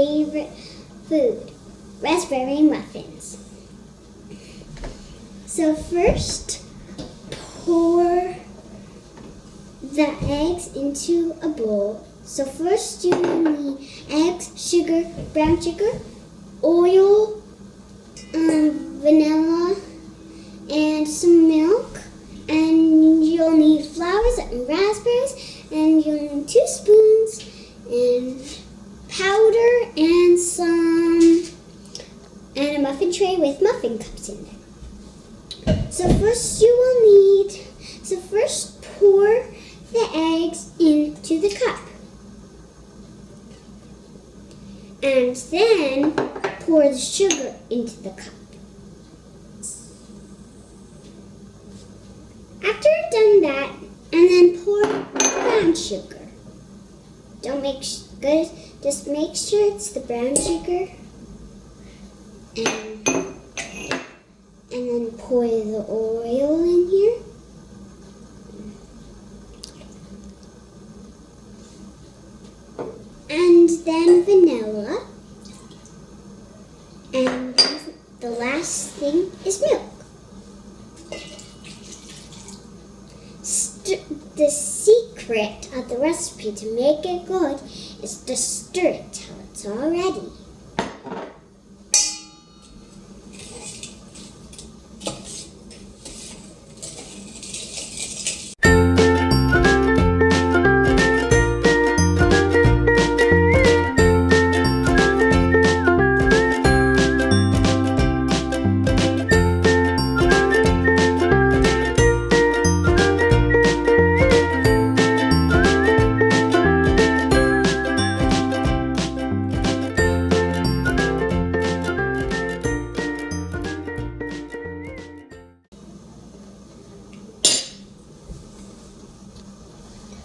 favorite food, raspberry muffins. So first, pour the eggs into a bowl. So first you will need eggs, sugar, brown sugar, oil, vanilla, and some milk. And you'll need flowers and raspberries, and you'll need 2 spoons and powder and a muffin tray with muffin cups in there. So first pour the eggs into the cup. And then pour the sugar into the cup. After you've done that, and then pour brown sugar. Just make sure it's the brown sugar. And then pour the oil in here. And then vanilla. And the last thing is milk. The secret of the recipe to make it good is to stir it till it's all ready.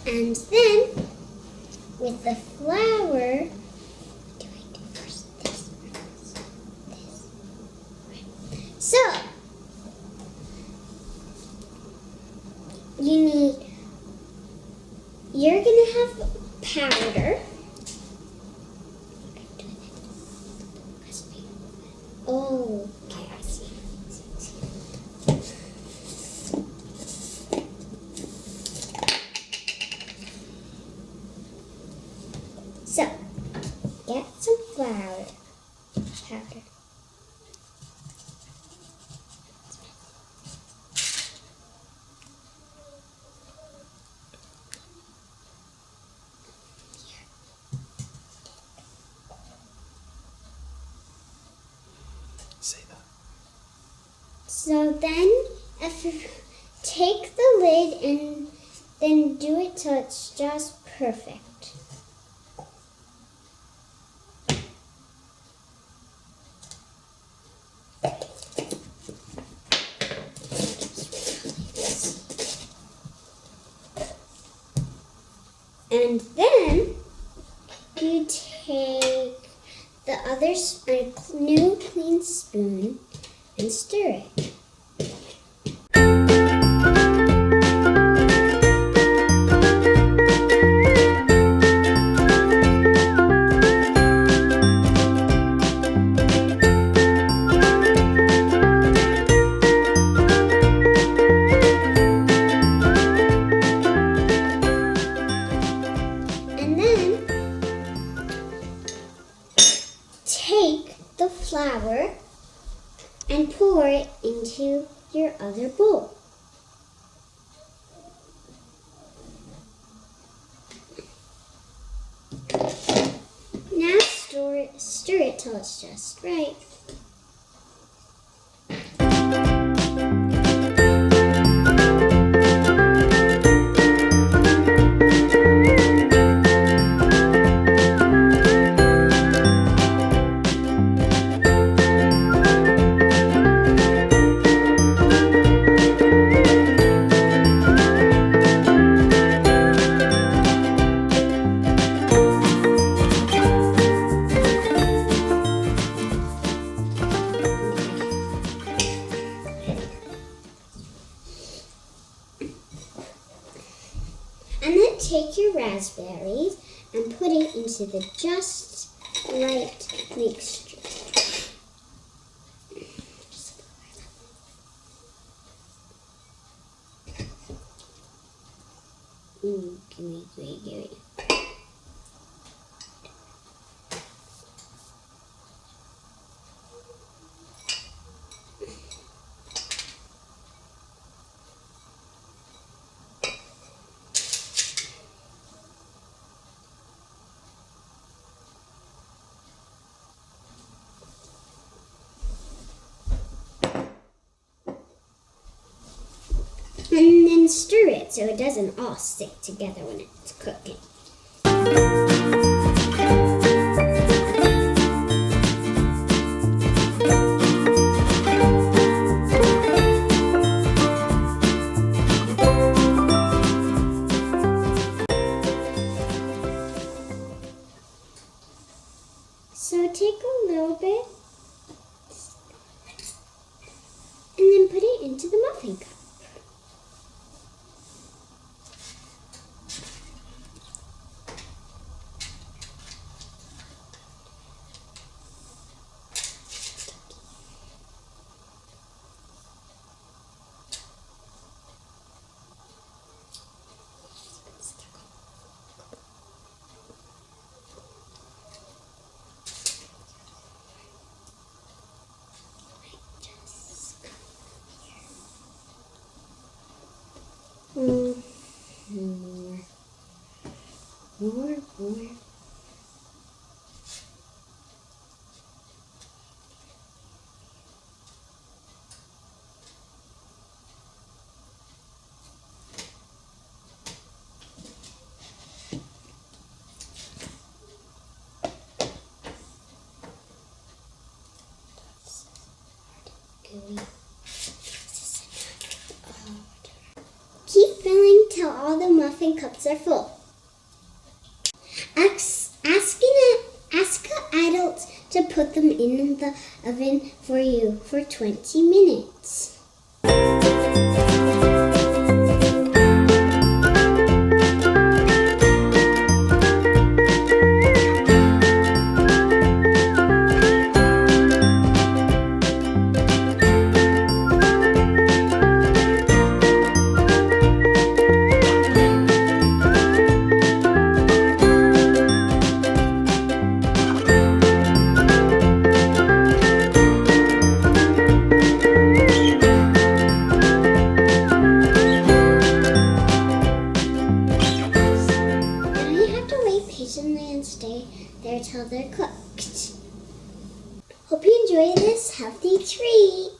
And then, with the flour, what do I do first? This. So, you're gonna have powder. Oh, okay, I see. So, get some flour powder. Say that. So then, if you take the lid and then do it till it's just perfect. And then you take the other new clean spoon and stir it. Take the flour and pour it into your other bowl. Now stir it till it's just right. And then take your raspberries and put it into the just light mixture. Give me. And then stir it so it doesn't all stick together when it's cooking. So take a little bit and then put it into the muffin cup. More. Keep filling till all the muffin cups are full. Ask adults to put them in the oven for you for 20 minutes. And stay there till they're cooked. Hope you enjoy this healthy treat.